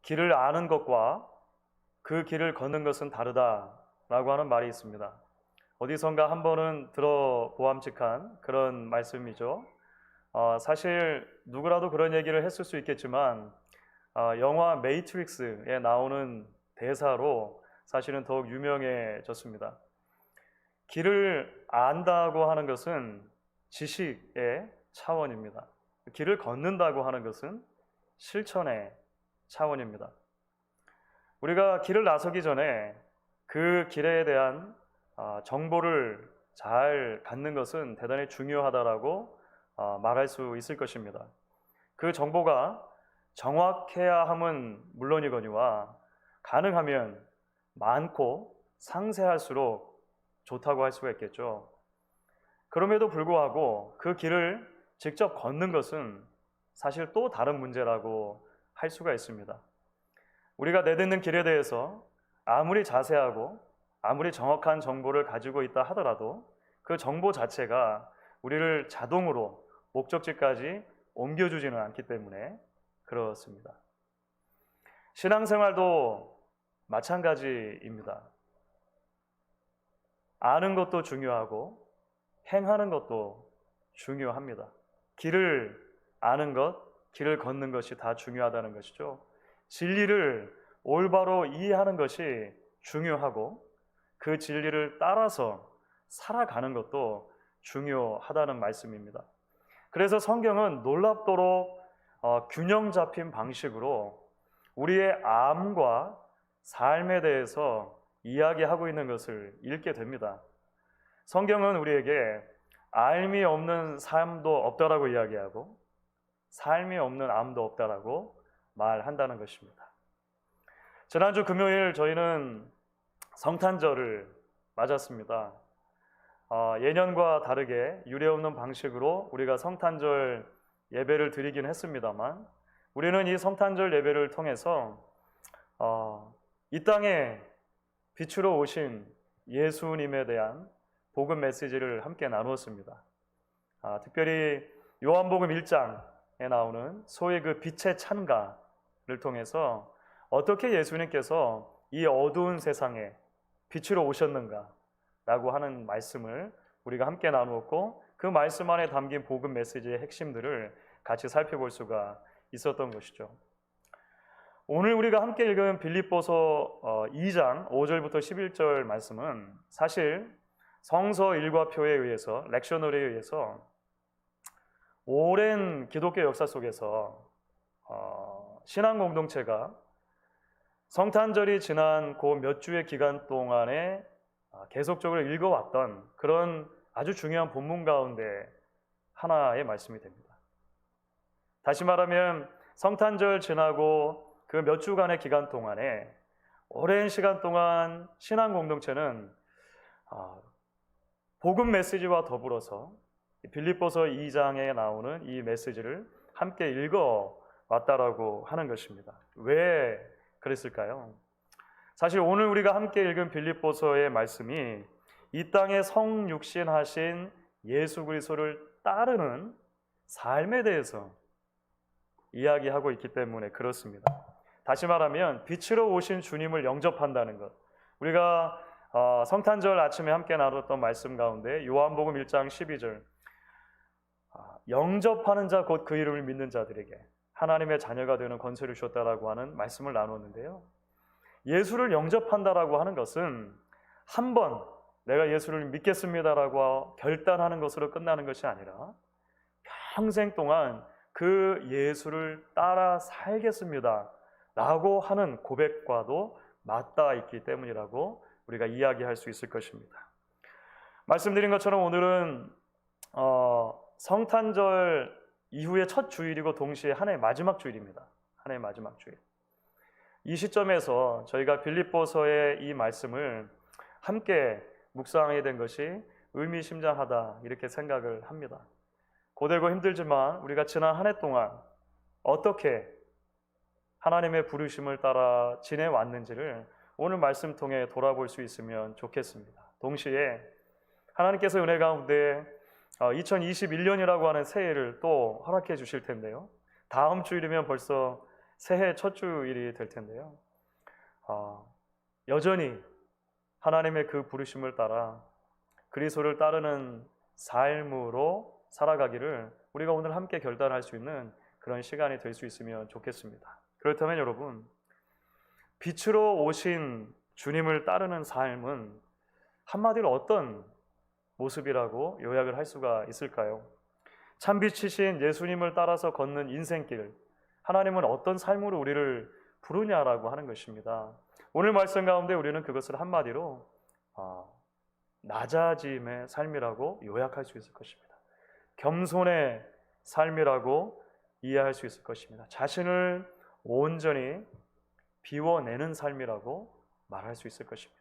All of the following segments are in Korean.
길을 아는 것과 그 길을 걷는 것은 다르다라고 하는 말이 있습니다. 어디선가 한 번은 들어보암직한 그런 말씀이죠. 사실 누구라도 그런 얘기를 했을 수 있겠지만 영화 매트릭스에 나오는 대사로 사실은 더욱 유명해졌습니다. 길을 안다고 하는 것은 지식의 차원입니다. 길을 걷는다고 하는 것은 실천의 차원입니다. 우리가 길을 나서기 전에 그 길에 대한 정보를 잘 갖는 것은 대단히 중요하다라고 말할 수 있을 것입니다. 그 정보가 정확해야 함은 물론이거니와 가능하면 많고 상세할수록 좋다고 할 수가 있겠죠. 그럼에도 불구하고 그 길을 직접 걷는 것은 사실 또 다른 문제라고 할 수가 있습니다. 우리가 내딛는 길에 대해서 아무리 자세하고 아무리 정확한 정보를 가지고 있다 하더라도 그 정보 자체가 우리를 자동으로 목적지까지 옮겨주지는 않기 때문에 그렇습니다. 신앙생활도 마찬가지입니다. 아는 것도 중요하고 행하는 것도 중요합니다. 길을 아는 것, 길을 걷는 것이 다 중요하다는 것이죠. 진리를 올바로 이해하는 것이 중요하고 그 진리를 따라서 살아가는 것도 중요하다는 말씀입니다. 그래서 성경은 놀랍도록 균형 잡힌 방식으로 우리의 암과 삶에 대해서 이야기하고 있는 것을 읽게 됩니다. 성경은 우리에게 삶이 없는 삶도 없다라고 이야기하고 삶이 없는 암도 없다라고 말한다는 것입니다. 지난주 금요일 저희는 성탄절을 맞았습니다. 예년과 다르게 유례없는 방식으로 우리가 성탄절 예배를 드리긴 했습니다만 우리는 이 성탄절 예배를 통해서 이 땅에 빛으로 오신 예수님에 대한 복음 메시지를 함께 나누었습니다. 특별히 요한복음 1장에 나오는 소위 그 빛의 찬가를 통해서 어떻게 예수님께서 이 어두운 세상에 빛으로 오셨는가 라고 하는 말씀을 우리가 함께 나누었고 그 말씀 안에 담긴 복음 메시지의 핵심들을 같이 살펴볼 수가 있었던 것이죠. 오늘 우리가 함께 읽은 빌립보서 2장 5절부터 11절 말씀은 사실 성서 일과표에 의해서 렉셔너리에 의해서 오랜 기독교 역사 속에서 신앙 공동체가 성탄절이 지난 그 몇 주의 기간 동안에 계속적으로 읽어왔던 그런 아주 중요한 본문 가운데 하나의 말씀이 됩니다. 다시 말하면 성탄절 지나고 그 몇 주간의 기간 동안에 오랜 시간 동안 신앙 공동체는 복음 메시지와 더불어서 빌립보서 2장에 나오는 이 메시지를 함께 읽어왔다라고 하는 것입니다. 왜 그랬을까요? 사실 오늘 우리가 함께 읽은 빌립보서의 말씀이 이 땅에 성육신하신 예수 그리스도를 따르는 삶에 대해서 이야기하고 있기 때문에 그렇습니다. 다시 말하면 빛으로 오신 주님을 영접한다는 것. 우리가 성탄절 아침에 함께 나눴던 말씀 가운데 요한복음 1장 12절 영접하는 자 곧 그 이름을 믿는 자들에게 하나님의 자녀가 되는 권세를 주었다라고 하는 말씀을 나눴는데요. 예수를 영접한다라고 하는 것은 한 번 내가 예수를 믿겠습니다라고 결단하는 것으로 끝나는 것이 아니라 평생 동안 그 예수를 따라 살겠습니다 라고 하는 고백과도 맞닿아 있기 때문이라고 우리가 이야기할 수 있을 것입니다. 말씀드린 것처럼 오늘은 성탄절 이후의 첫 주일이고 동시에 한 해의 마지막 주일입니다. 한 해의 마지막 주일. 이 시점에서 저희가 빌립보서의 이 말씀을 함께 묵상하게 된 것이 의미심장하다 이렇게 생각을 합니다. 고되고 힘들지만 우리가 지난 한 해 동안 어떻게 하나님의 부르심을 따라 지내왔는지를 오늘 말씀 통해 돌아볼 수 있으면 좋겠습니다. 동시에 하나님께서 은혜 가운데 2021년이라고 하는 새해를 또 허락해 주실 텐데요. 다음 주일이면 벌써 새해 첫 주일이 될 텐데요. 여전히 하나님의 그 부르심을 따라 그리스도를 따르는 삶으로 살아가기를 우리가 오늘 함께 결단할 수 있는 그런 시간이 될 수 있으면 좋겠습니다. 그렇다면 여러분, 빛으로 오신 주님을 따르는 삶은 한마디로 어떤 모습이라고 요약을 할 수가 있을까요? 참빛이신 예수님을 따라서 걷는 인생길, 하나님은 어떤 삶으로 우리를 부르냐라고 하는 것입니다. 오늘 말씀 가운데 우리는 그것을 한마디로 낮아짐의 삶이라고 요약할 수 있을 것입니다. 겸손의 삶이라고 이해할 수 있을 것입니다. 자신을 온전히 비워내는 삶이라고 말할 수 있을 것입니다.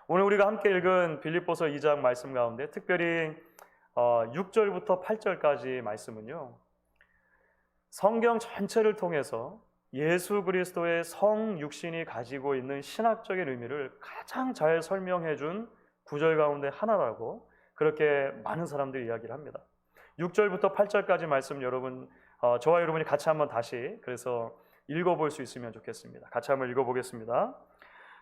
오늘 우리가 함께 읽은 빌립보서 2장 말씀 가운데 특별히 6절부터 8절까지 말씀은요, 성경 전체를 통해서 예수 그리스도의 성육신이 가지고 있는 신학적인 의미를 가장 잘 설명해 준 구절 가운데 하나라고 그렇게 많은 사람들이 이야기를 합니다. 6절부터 8절까지 말씀 여러분, 저와 여러분이 같이 한번 다시 그래서 읽어볼 수 있으면 좋겠습니다. 같이 한번 읽어보겠습니다.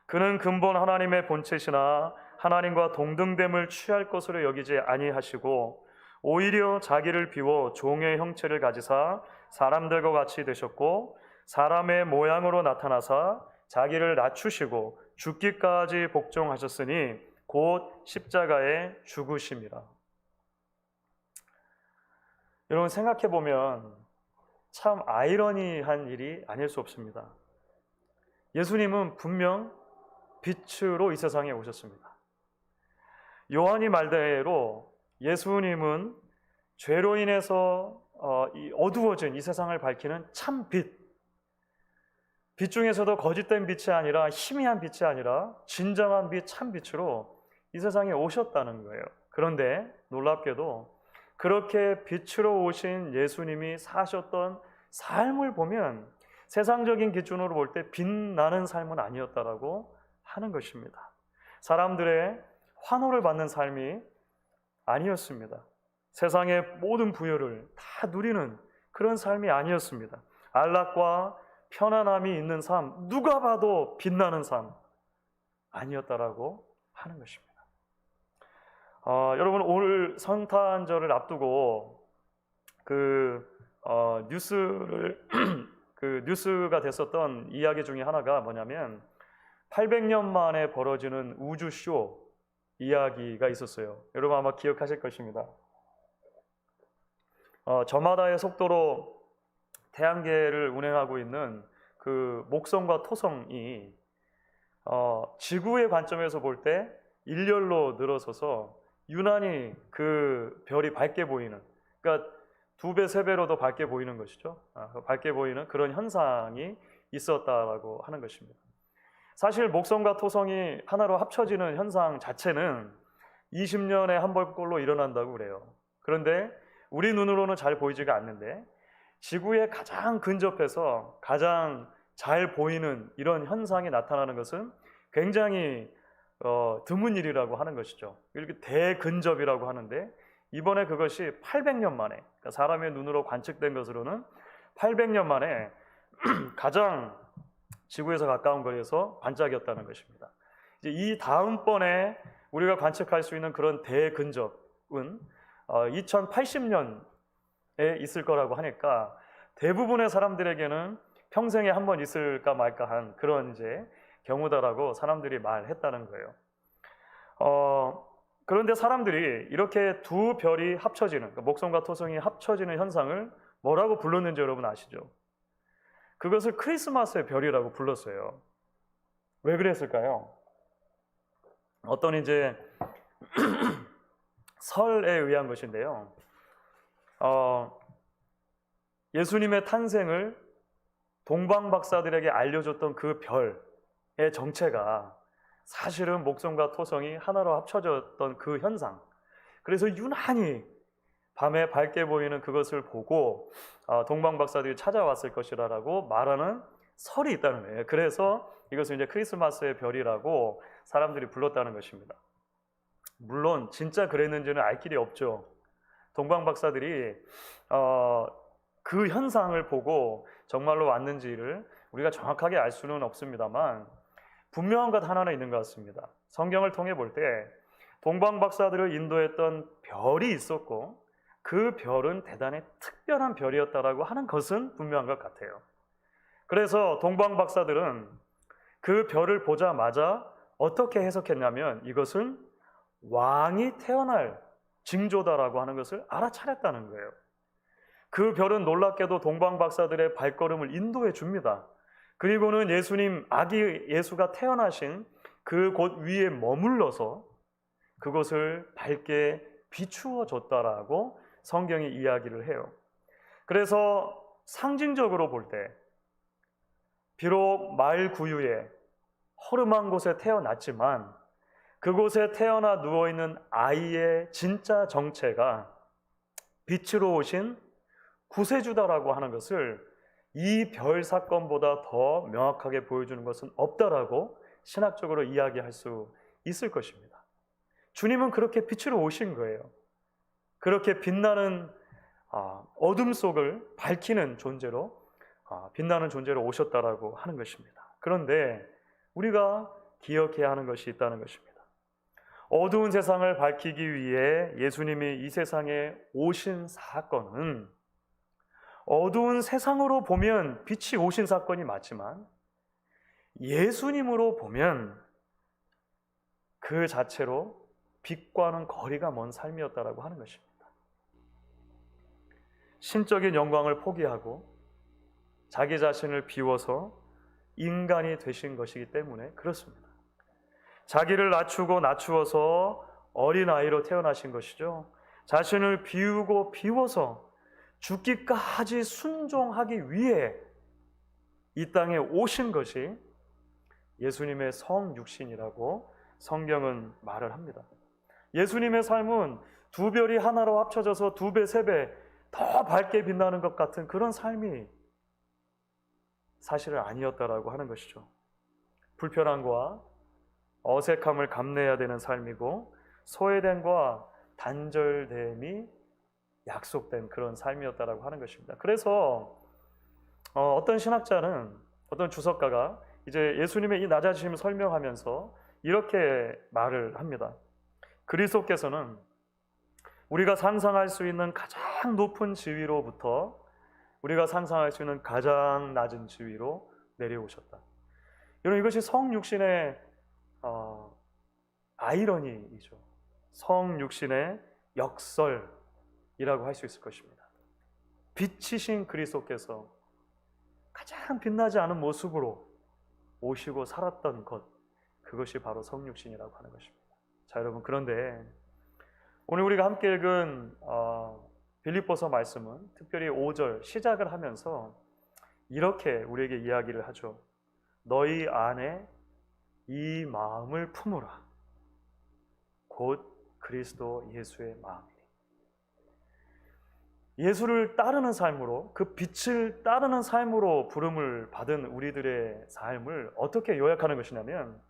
그는 근본 하나님의 본체시나 하나님과 동등됨을 취할 것으로 여기지 아니하시고 오히려 자기를 비워 종의 형체를 가지사 사람들과 같이 되셨고 사람의 모양으로 나타나사 자기를 낮추시고 죽기까지 복종하셨으니 곧 십자가에 죽으심이라. 여러분 생각해보면 참 아이러니한 일이 아닐 수 없습니다. 예수님은 분명 빛으로 이 세상에 오셨습니다. 요한이 말대로 예수님은 죄로 인해서 어두워진 이 세상을 밝히는 참 빛, 빛 중에서도 거짓된 빛이 아니라 희미한 빛이 아니라 진정한 빛, 참 빛으로 이 세상에 오셨다는 거예요. 그런데 놀랍게도 그렇게 빛으로 오신 예수님이 사셨던 삶을 보면 세상적인 기준으로 볼 때 빛나는 삶은 아니었다라고 하는 것입니다. 사람들의 환호를 받는 삶이 아니었습니다. 세상의 모든 부여를 다 누리는 그런 삶이 아니었습니다. 안락과 편안함이 있는 삶, 누가 봐도 빛나는 삶 아니었다라고 하는 것입니다. 여러분 오늘 성탄절을 앞두고 뉴스가 됐었던 이야기 중에 하나가 뭐냐면 800년 만에 벌어지는 우주쇼 이야기가 있었어요. 여러분 아마 기억하실 것입니다. 저마다의 속도로 태양계를 운행하고 있는 그 목성과 토성이 지구의 관점에서 볼 때 일렬로 늘어서서 유난히 그 별이 밝게 보이는, 그러니까 2배, 3배로 더 밝게 보이는 것이죠. 밝게 보이는 그런 현상이 있었다라고 하는 것입니다. 사실 목성과 토성이 하나로 합쳐지는 현상 자체는 20년에 한 번꼴로 일어난다고 그래요. 그런데 우리 눈으로는 잘 보이지가 않는데 지구에 가장 근접해서 가장 잘 보이는 이런 현상이 나타나는 것은 굉장히 드문 일이라고 하는 것이죠. 이렇게 대근접이라고 하는데 이번에 그것이 800년 만에, 그러니까 사람의 눈으로 관측된 것으로는 800년 만에 가장 지구에서 가까운 거리에서 반짝였다는 것입니다. 이제 이 다음번에 우리가 관측할 수 있는 그런 대근접은 2080년에 있을 거라고 하니까 대부분의 사람들에게는 평생에 한 번 있을까 말까 한 그런 이제 경우다라고 사람들이 말했다는 거예요. 그런데 사람들이 이렇게 두 별이 합쳐지는, 그러니까 목성과 토성이 합쳐지는 현상을 뭐라고 불렀는지 여러분 아시죠? 그것을 크리스마스의 별이라고 불렀어요. 왜 그랬을까요? 어떤 이제 설에 의한 것인데요. 예수님의 탄생을 동방 박사들에게 알려줬던 그 별의 정체가 사실은 목성과 토성이 하나로 합쳐졌던 그 현상. 그래서 유난히 밤에 밝게 보이는 그것을 보고 동방 박사들이 찾아왔을 것이라고 말하는 설이 있다는 거예요. 그래서 이것을 이제 크리스마스의 별이라고 사람들이 불렀다는 것입니다. 물론 진짜 그랬는지는 알 길이 없죠. 동방 박사들이 그 현상을 보고 정말로 왔는지를 우리가 정확하게 알 수는 없습니다만 분명한 것 하나는 있는 것 같습니다. 성경을 통해 볼 때 동방 박사들을 인도했던 별이 있었고 그 별은 대단히 특별한 별이었다라고 하는 것은 분명한 것 같아요. 그래서 동방 박사들은 그 별을 보자마자 어떻게 해석했냐면 이것은 왕이 태어날 징조다라고 하는 것을 알아차렸다는 거예요. 그 별은 놀랍게도 동방 박사들의 발걸음을 인도해 줍니다. 그리고는 예수님, 아기 예수가 태어나신 그 곳 위에 머물러서 그것을 밝게 비추어 줬다라고 성경이 이야기를 해요. 그래서 상징적으로 볼 때 비록 마을 구유에 허름한 곳에 태어났지만 그곳에 태어나 누워있는 아이의 진짜 정체가 빛으로 오신 구세주다라고 하는 것을 이 별 사건보다 더 명확하게 보여주는 것은 없다라고 신학적으로 이야기할 수 있을 것입니다. 주님은 그렇게 빛으로 오신 거예요. 그렇게 빛나는 어둠 속을 밝히는 존재로 빛나는 존재로 오셨다라고 하는 것입니다. 그런데 우리가 기억해야 하는 것이 있다는 것입니다. 어두운 세상을 밝히기 위해 예수님이 이 세상에 오신 사건은 어두운 세상으로 보면 빛이 오신 사건이 맞지만 예수님으로 보면 그 자체로 빛과는 거리가 먼 삶이었다라고 하는 것입니다. 신적인 영광을 포기하고 자기 자신을 비워서 인간이 되신 것이기 때문에 그렇습니다. 자기를 낮추고 낮추어서 어린아이로 태어나신 것이죠. 자신을 비우고 비워서 죽기까지 순종하기 위해 이 땅에 오신 것이 예수님의 성육신이라고 성경은 말을 합니다. 예수님의 삶은 두 별이 하나로 합쳐져서 두 배, 세 배 더 밝게 빛나는 것 같은 그런 삶이 사실은 아니었다라고 하는 것이죠. 불편함과 어색함을 감내해야 되는 삶이고 소외됨과 단절됨이 약속된 그런 삶이었다라고 하는 것입니다. 그래서 어떤 신학자는 어떤 주석가가 이제 예수님의 이 낮아지심을 설명하면서 이렇게 말을 합니다. 그리스도께서는 우리가 상상할 수 있는 가장 높은 지위로부터 우리가 상상할 수 있는 가장 낮은 지위로 내려오셨다. 여러분 이것이 성육신의 아이러니이죠. 성육신의 역설이라고 할 수 있을 것입니다. 빛이신 그리스도께서 가장 빛나지 않은 모습으로 오시고 살았던 것, 그것이 바로 성육신이라고 하는 것입니다. 자 여러분, 그런데 오늘 우리가 함께 읽은 빌립보서 말씀은 특별히 5절 시작을 하면서 이렇게 우리에게 이야기를 하죠. 너희 안에 이 마음을 품으라. 곧 그리스도 예수의 마음이니. 예수를 따르는 삶으로, 그 빛을 따르는 삶으로 부름을 받은 우리들의 삶을 어떻게 요약하는 것이냐면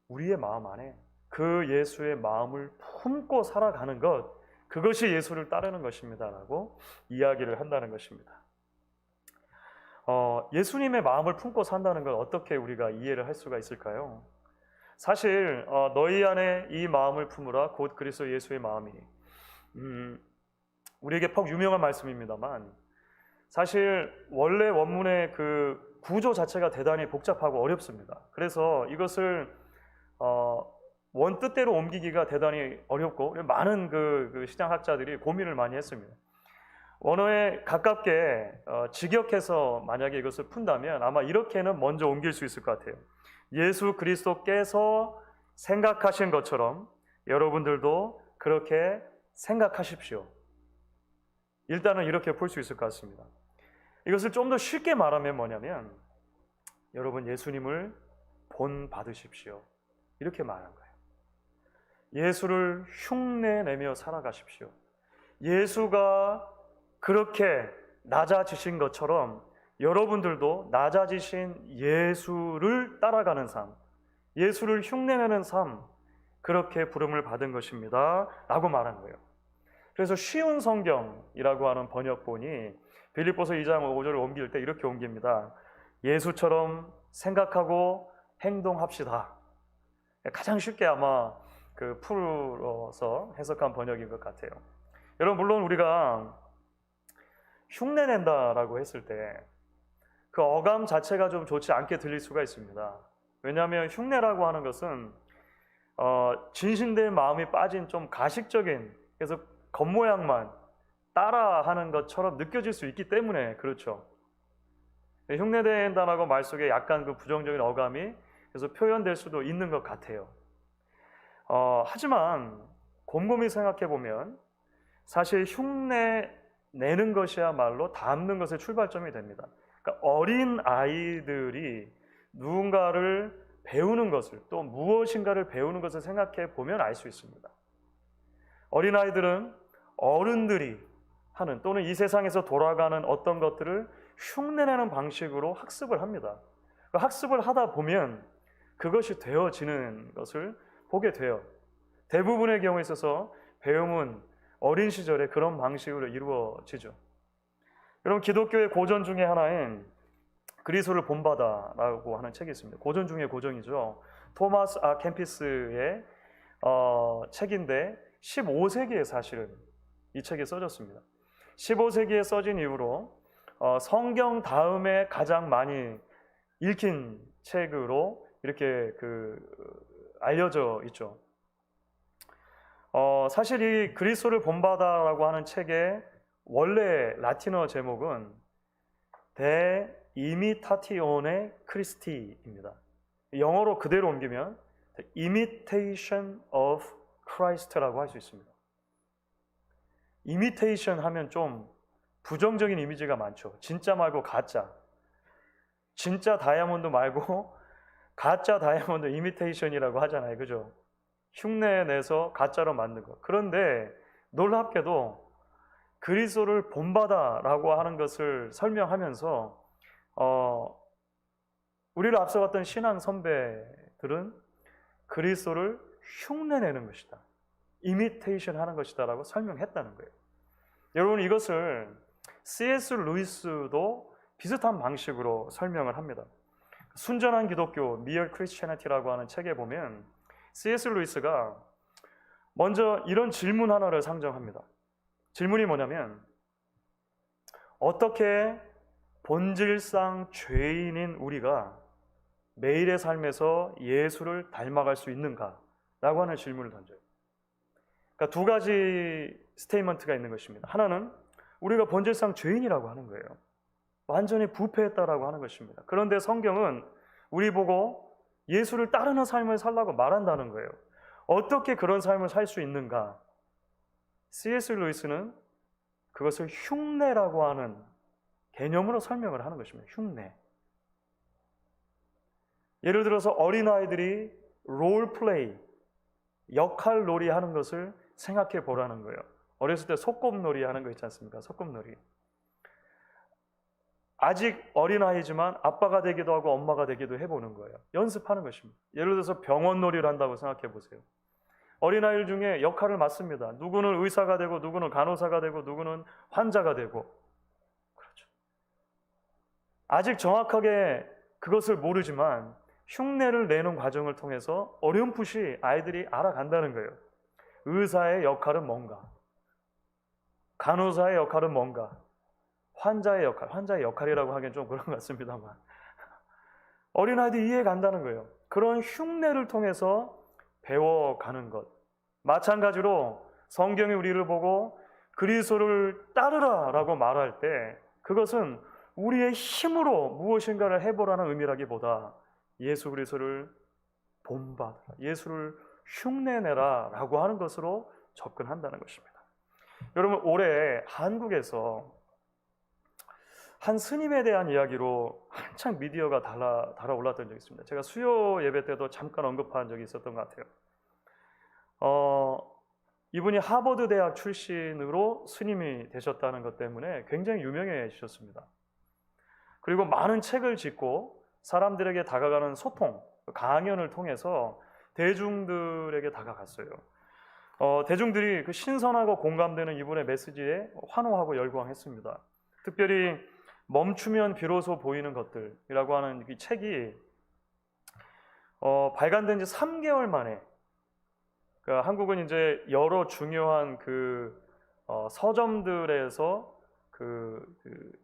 우리의 마음 안에 그 예수의 마음을 품고 살아가는 것, 그것이 예수를 따르는 것입니다라고 이야기를 한다는 것입니다. 예수님의 마음을 품고 산다는 걸 어떻게 우리가 이해를 할 수가 있을까요? 사실 너희 안에 이 마음을 품으라 곧 그리스도 예수의 마음이니, 우리에게 퍽 유명한 말씀입니다만 사실 원래 원문의 그 구조 자체가 대단히 복잡하고 어렵습니다. 그래서 이것을 원뜻대로 옮기기가 대단히 어렵고 많은 그 신학자들이 고민을 많이 했습니다. 원어에 가깝게 직역해서 만약에 이것을 푼다면 아마 이렇게는 먼저 옮길 수 있을 것 같아요. 예수 그리스도께서 생각하신 것처럼 여러분들도 그렇게 생각하십시오. 일단은 이렇게 풀 수 있을 것 같습니다. 이것을 좀 더 쉽게 말하면 뭐냐면 여러분 예수님을 본받으십시오. 이렇게 말한 거예요. 예수를 흉내내며 살아가십시오. 예수가 그렇게 낮아지신 것처럼 여러분들도 낮아지신 예수를 따라가는 삶, 예수를 흉내내는 삶, 그렇게 부름을 받은 것입니다 라고 말한 거예요. 그래서 쉬운 성경이라고 하는 번역본이 빌립보서 2장 5절을 옮길 때 이렇게 옮깁니다. 예수처럼 생각하고 행동합시다. 가장 쉽게 아마 풀어서 해석한 번역인 것 같아요. 여러분, 물론 우리가 흉내낸다라고 했을 때 그 어감 자체가 좀 좋지 않게 들릴 수가 있습니다. 왜냐하면 흉내라고 하는 것은 진실된 마음이 빠진 좀 가식적인, 그래서 겉모양만 따라하는 것처럼 느껴질 수 있기 때문에 그렇죠. 흉내낸다라고 말 속에 약간 그 부정적인 어감이 그래서 표현될 수도 있는 것 같아요. 하지만 곰곰이 생각해 보면 사실 흉내 내는 것이야말로 닮는 것의 출발점이 됩니다. 그러니까 어린 아이들이 누군가를 배우는 것을, 또 무엇인가를 배우는 것을 생각해 보면 알 수 있습니다. 어린 아이들은 어른들이 하는, 또는 이 세상에서 돌아가는 어떤 것들을 흉내내는 방식으로 학습을 합니다. 학습을 하다 보면 그것이 되어지는 것을 보게 돼요. 대부분의 경우에 있어서 배움은 어린 시절에 그런 방식으로 이루어지죠. 여러분, 기독교의 고전 중에 하나인 그리스도를 본받아라고 하는 책이 있습니다. 고전 중에 고전이죠. 토마스 아 캠피스의 책인데 15세기에 사실은 이 책이 써졌습니다. 15세기에 써진 이후로 성경 다음에 가장 많이 읽힌 책으로 이렇게 알려져 있죠. 사실 이 그리스도를 본받아라고 하는 책의 원래 라틴어 제목은 De Imitatione Christi입니다. 영어로 그대로 옮기면 The Imitation of Christ라고 할 수 있습니다. Imitation 하면 좀 부정적인 이미지가 많죠. 진짜 말고 가짜. 진짜 다이아몬드 말고 가짜 다이아몬드 이미테이션이라고 하잖아요. 그죠? 흉내 내서 가짜로 만든 것. 그런데 놀랍게도 그리스도를 본받아라고 하는 것을 설명하면서 우리를 앞서갔던 신앙 선배들은 그리스도를 흉내내는 것이다. 이미테이션 하는 것이다라고 설명했다는 거예요. 여러분, 이것을 C.S. 루이스도 비슷한 방식으로 설명을 합니다. 순전한 기독교, Mere Christianity라고 하는 책에 보면 C.S. 루이스가 먼저 이런 질문 하나를 상정합니다. 질문이 뭐냐면, 어떻게 본질상 죄인인 우리가 매일의 삶에서 예수를 닮아갈 수 있는가? 라고 하는 질문을 던져요. 그러니까 두 가지 스테이트먼트가 있는 것입니다. 하나는 우리가 본질상 죄인이라고 하는 거예요. 완전히 부패했다라고 하는 것입니다. 그런데 성경은 우리 보고 예수를 따르는 삶을 살라고 말한다는 거예요. 어떻게 그런 삶을 살 수 있는가? C.S. 루이스는 그것을 흉내라고 하는 개념으로 설명을 하는 것입니다. 흉내. 예를 들어서 어린아이들이 롤플레이, 역할놀이 하는 것을 생각해 보라는 거예요. 어렸을 때 소꿉놀이 하는 거 있지 않습니까? 소꿉놀이. 아직 어린아이지만 아빠가 되기도 하고 엄마가 되기도 해보는 거예요. 연습하는 것입니다. 예를 들어서 병원놀이를 한다고 생각해 보세요. 어린아이들 중에 역할을 맡습니다. 누구는 의사가 되고, 누구는 간호사가 되고, 누구는 환자가 되고. 그렇죠. 아직 정확하게 그것을 모르지만 흉내를 내는 과정을 통해서 어렴풋이 아이들이 알아간다는 거예요. 의사의 역할은 뭔가, 간호사의 역할은 뭔가, 환자의 역할이라고 하기엔 좀 그런 것 같습니다만 어린아이들이 이해간다는 거예요. 그런 흉내를 통해서 배워가는 것. 마찬가지로 성경이 우리를 보고 그리스도를 따르라 라고 말할 때 그것은 우리의 힘으로 무엇인가를 해보라는 의미라기보다 예수 그리스도를 본받아라, 예수를 흉내내라 라고 하는 것으로 접근한다는 것입니다. 여러분, 올해 한국에서 한 스님에 대한 이야기로 한창 미디어가 달아올랐던 적이 있습니다. 제가 수요 예배 때도 잠깐 언급한 적이 있었던 것 같아요. 이분이 하버드 대학 출신으로 스님이 되셨다는 것 때문에 굉장히 유명해지셨습니다. 그리고 많은 책을 짓고 사람들에게 다가가는 소통, 강연을 통해서 대중들에게 다가갔어요. 대중들이 그 신선하고 공감되는 이분의 메시지에 환호하고 열광했습니다. 특별히 멈추면 비로소 보이는 것들이라고 하는 이 책이 발간된 지 3개월 만에, 그러니까 한국은 이제 여러 중요한 서점들에서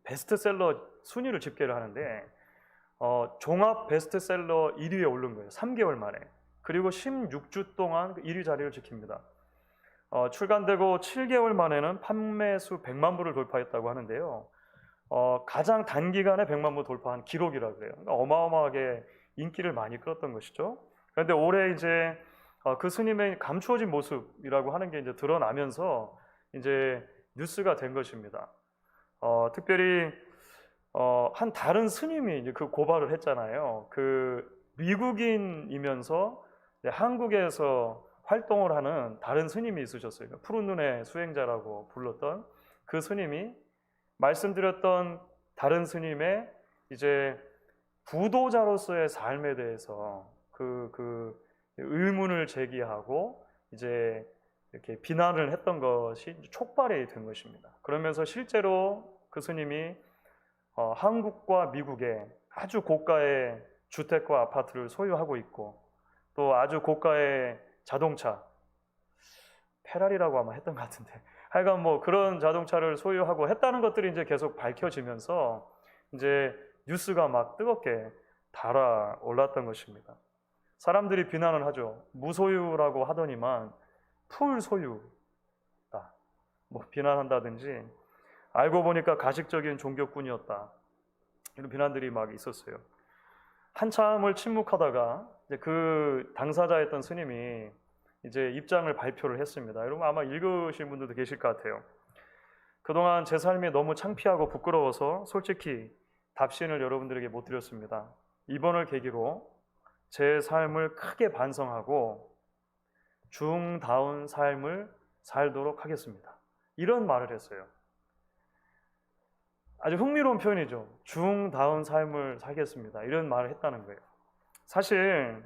베스트셀러 순위를 집계를 하는데 종합 베스트셀러 1위에 오른 거예요. 3개월 만에. 그리고 16주 동안 1위 자리를 지킵니다. 출간되고 7개월 만에는 판매수 100만 부를 돌파했다고 하는데요. 가장 단기간에 100만 부 돌파한 기록이라고 그래요. 그러니까 어마어마하게 인기를 많이 끌었던 것이죠. 그런데 올해 이제 그 스님의 감추어진 모습이라고 하는 게 이제 드러나면서 이제 뉴스가 된 것입니다. 특별히 한 다른 스님이 이제 그 고발을 했잖아요. 그 미국인이면서 한국에서 활동을 하는 다른 스님이 있으셨어요. 푸른 눈의 수행자라고 불렀던 그 스님이 말씀드렸던 다른 스님의 이제 부도자로서의 삶에 대해서 그 의문을 제기하고 이제 이렇게 비난을 했던 것이 촉발이 된 것입니다. 그러면서 실제로 그 스님이 한국과 미국에 아주 고가의 주택과 아파트를 소유하고 있고 또 아주 고가의 자동차, 페라리라고 아마 했던 것 같은데 하여간 뭐 그런 자동차를 소유하고 했다는 것들이 이제 계속 밝혀지면서 이제 뉴스가 막 뜨겁게 달아올랐던 것입니다. 사람들이 비난을 하죠. 무소유라고 하더니만 풀 소유다, 뭐 비난한다든지 알고 보니까 가식적인 종교꾼이었다, 이런 비난들이 막 있었어요. 한참을 침묵하다가 이제 그 당사자였던 스님이 이제 입장을 발표를 했습니다. 여러분 아마 읽으신 분들도 계실 것 같아요. 그동안 제 삶이 너무 창피하고 부끄러워서 솔직히 답신을 여러분들에게 못 드렸습니다. 이번을 계기로 제 삶을 크게 반성하고 중다운 삶을 살도록 하겠습니다. 이런 말을 했어요. 아주 흥미로운 표현이죠. 중다운 삶을 살겠습니다. 이런 말을 했다는 거예요. 사실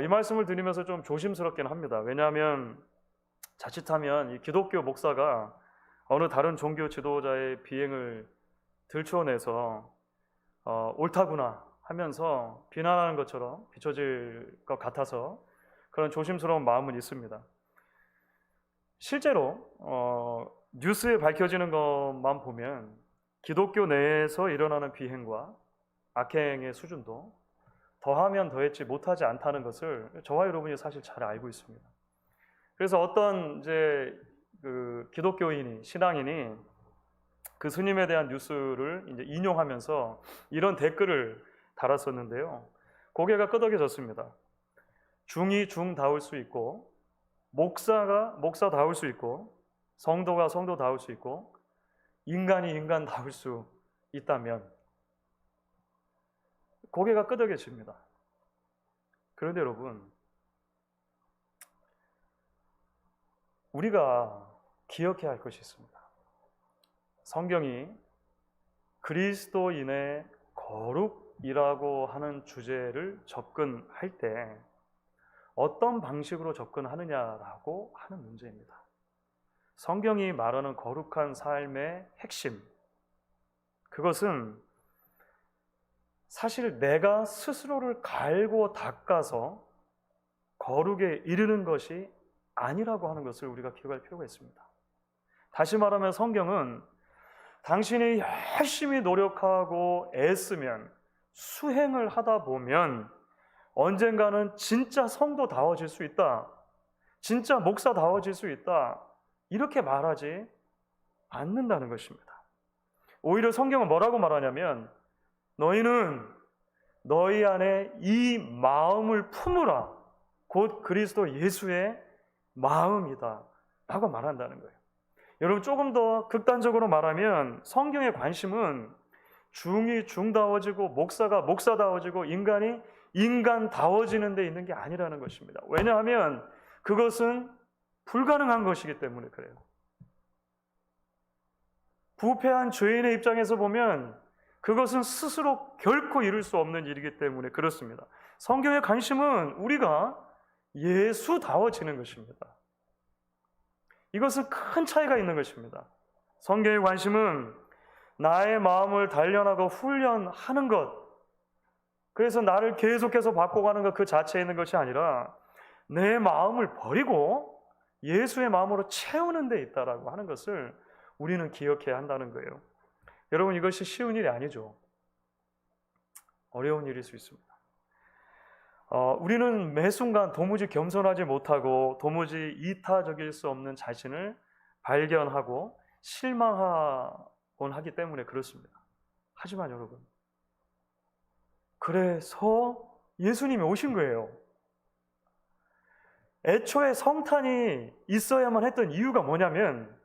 이 말씀을 드리면서 좀 조심스럽긴 합니다. 왜냐하면 자칫하면 이 기독교 목사가 어느 다른 종교 지도자의 비행을 들추어내서 옳다구나 하면서 비난하는 것처럼 비춰질 것 같아서 그런 조심스러운 마음은 있습니다. 실제로 뉴스에 밝혀지는 것만 보면 기독교 내에서 일어나는 비행과 악행의 수준도 더하면 더했지 못하지 않다는 것을 저와 여러분이 사실 잘 알고 있습니다. 그래서 어떤 이제 그 기독교인이, 신앙인이 그 스님에 대한 뉴스를 이제 인용하면서 이런 댓글을 달았었는데요. 고개가 끄덕여졌습니다. 중이 중다울 수 있고, 목사가 목사다울 수 있고, 성도가 성도다울 수 있고, 인간이 인간다울 수 있다면 고개가 끄덕여집니다. 그런데 여러분, 우리가 기억해야 할 것이 있습니다. 성경이 그리스도인의 거룩이라고 하는 주제를 접근할 때 어떤 방식으로 접근하느냐라고 하는 문제입니다. 성경이 말하는 거룩한 삶의 핵심, 그것은 사실 내가 스스로를 갈고 닦아서 거룩에 이르는 것이 아니라고 하는 것을 우리가 기억할 필요가 있습니다. 다시 말하면 성경은 당신이 열심히 노력하고 애쓰면, 수행을 하다 보면 언젠가는 진짜 성도다워질 수 있다, 진짜 목사다워질 수 있다, 이렇게 말하지 않는다는 것입니다. 오히려 성경은 뭐라고 말하냐면 너희는 너희 안에 이 마음을 품으라, 곧 그리스도 예수의 마음이다 라고 말한다는 거예요. 여러분, 조금 더 극단적으로 말하면 성경의 관심은 중이 중다워지고 목사가 목사다워지고 인간이 인간다워지는 데 있는 게 아니라는 것입니다. 왜냐하면 그것은 불가능한 것이기 때문에 그래요. 부패한 죄인의 입장에서 보면 그것은 스스로 결코 이룰 수 없는 일이기 때문에 그렇습니다. 성경의 관심은 우리가 예수다워지는 것입니다. 이것은 큰 차이가 있는 것입니다. 성경의 관심은 나의 마음을 단련하고 훈련하는 것, 그래서 나를 계속해서 바꿔가는 것 그 자체에 있는 것이 아니라 내 마음을 버리고 예수의 마음으로 채우는 데 있다라고 하는 것을 우리는 기억해야 한다는 거예요. 여러분, 이것이 쉬운 일이 아니죠. 어려운 일일 수 있습니다. 우리는 매 순간 도무지 겸손하지 못하고 도무지 이타적일 수 없는 자신을 발견하고 실망하곤 하기 때문에 그렇습니다. 하지만 여러분, 그래서 예수님이 오신 거예요. 애초에 성탄이 있어야만 했던 이유가 뭐냐면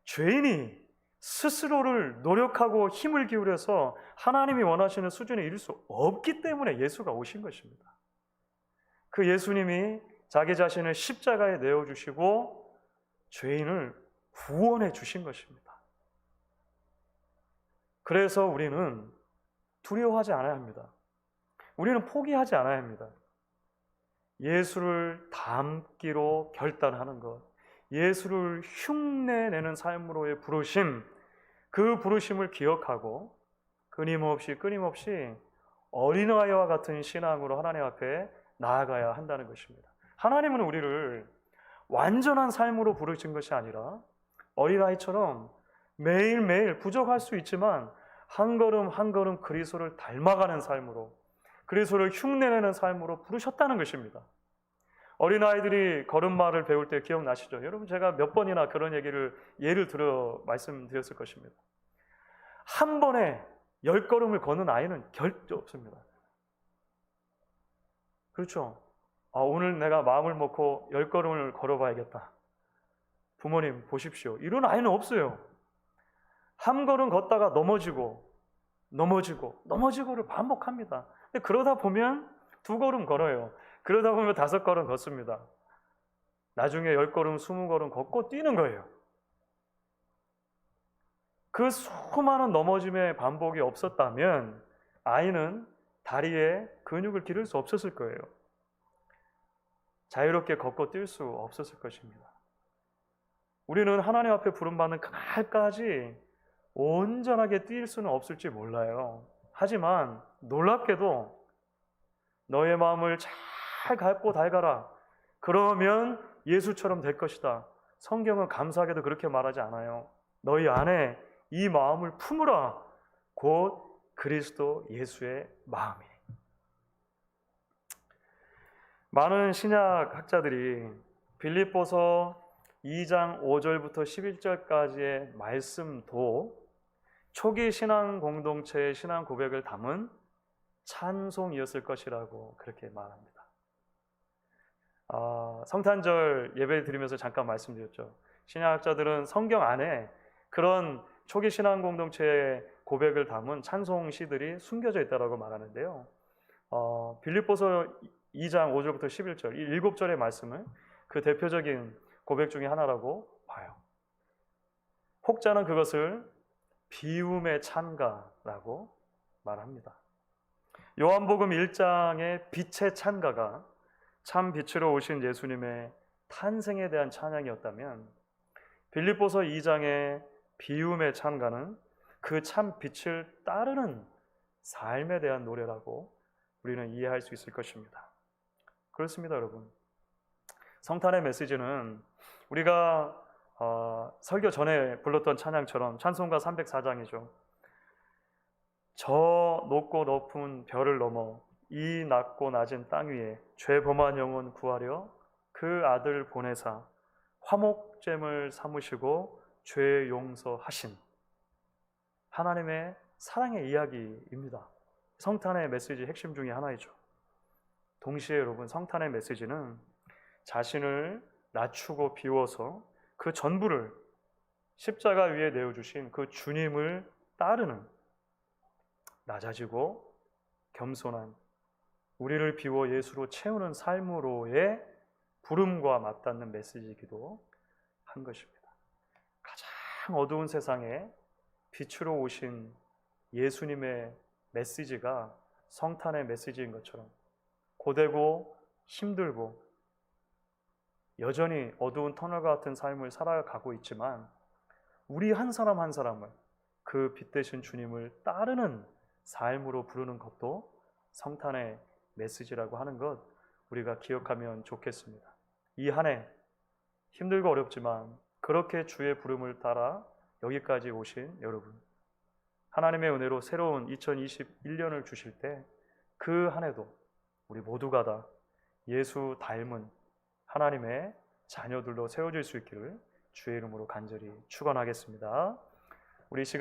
죄인이 스스로를 노력하고 힘을 기울여서 하나님이 원하시는 수준에 이를 수 없기 때문에 예수가 오신 것입니다. 그 예수님이 자기 자신을 십자가에 내어주시고 죄인을 구원해 주신 것입니다. 그래서 우리는 두려워하지 않아야 합니다. 우리는 포기하지 않아야 합니다. 예수를 닮기로 결단하는 것, 예수를 흉내내는 삶으로의 부르심, 그 부르심을 기억하고 끊임없이 어린아이와 같은 신앙으로 하나님 앞에 나아가야 한다는 것입니다. 하나님은 우리를 완전한 삶으로 부르신 것이 아니라 어린아이처럼 매일매일 부족할 수 있지만 한 걸음 한 걸음 그리스도를 닮아가는 삶으로, 그리스도를 흉내내는 삶으로 부르셨다는 것입니다. 어린아이들이 걸음마를 배울 때 기억나시죠? 여러분, 제가 몇 번이나 그런 예를 들어 말씀드렸을 것입니다. 한 번에 10걸음을 걷는 아이는 절대 없습니다. 그렇죠? 오늘 내가 마음을 먹고 10걸음을 걸어봐야겠다. 부모님 보십시오. 이런 아이는 없어요. 한 걸음 걷다가 넘어지고를 반복합니다. 근데 그러다 보면 2걸음 걸어요. 그러다 보면 5걸음 걷습니다. 나중에 10걸음, 20걸음 걷고 뛰는 거예요. 그 수많은 넘어짐의 반복이 없었다면 아이는 다리에 근육을 기를 수 없었을 거예요. 자유롭게 걷고 뛸 수 없었을 것입니다. 우리는 하나님 앞에 부름받는 그날까지 온전하게 뛸 수는 없을지 몰라요. 하지만 놀랍게도 너의 마음을 잘 갖고 달가라. 그러면 예수처럼 될 것이다. 성경은 감사하게도 그렇게 말하지 않아요. 너희 안에 이 마음을 품으라. 곧 그리스도 예수의 마음이니. 많은 신약 학자들이 빌립보서 2장 5절부터 11절까지의 말씀도 초기 신앙 공동체의 신앙 고백을 담은 찬송이었을 것이라고 그렇게 말합니다. 성탄절 예배 드리면서 잠깐 말씀드렸죠. 신약학자들은 성경 안에 그런 초기 신앙 공동체의 고백을 담은 찬송 시들이 숨겨져 있다고 말하는데요. 빌립보서 2장 5절부터 11절, 이 7절의 말씀을 그 대표적인 고백 중에 하나라고 봐요. 혹자는 그것을 비움의 찬가라고 말합니다. 요한복음 1장의 빛의 찬가가 참 빛으로 오신 예수님의 탄생에 대한 찬양이었다면 빌립보서 2장의 비움의 찬가는 그 참 빛을 따르는 삶에 대한 노래라고 우리는 이해할 수 있을 것입니다. 그렇습니다, 여러분. 성탄의 메시지는 우리가 설교 전에 불렀던 찬양처럼 찬송가 304장이죠. 저 높고 높은 별을 넘어 이 낮고 낮은 땅 위에 죄 범한 영혼 구하려 그 아들 보내사 화목제물 삼으시고 죄 용서하신 하나님의 사랑의 이야기입니다. 성탄의 메시지 핵심 중에 하나이죠. 동시에 여러분, 성탄의 메시지는 자신을 낮추고 비워서 그 전부를 십자가 위에 내어주신 그 주님을 따르는 낮아지고 겸손한 우리를 비워 예수로 채우는 삶으로의 부름과 맞닿는 메시지이기도 한 것입니다. 가장 어두운 세상에 빛으로 오신 예수님의 메시지가 성탄의 메시지인 것처럼 고되고 힘들고 여전히 어두운 터널과 같은 삶을 살아가고 있지만 우리 한 사람 한 사람을 그 빛 되신 주님을 따르는 삶으로 부르는 것도 성탄의 메시지라고 하는 것 우리가 기억하면 좋겠습니다. 이 한 해 힘들고 어렵지만 그렇게 주의 부름을 따라 여기까지 오신 여러분, 하나님의 은혜로 새로운 2021년을 주실 때 그 한 해도 우리 모두가 다 예수 닮은 하나님의 자녀들로 세워질 수 있기를 주의 이름으로 간절히 축원하겠습니다. 우리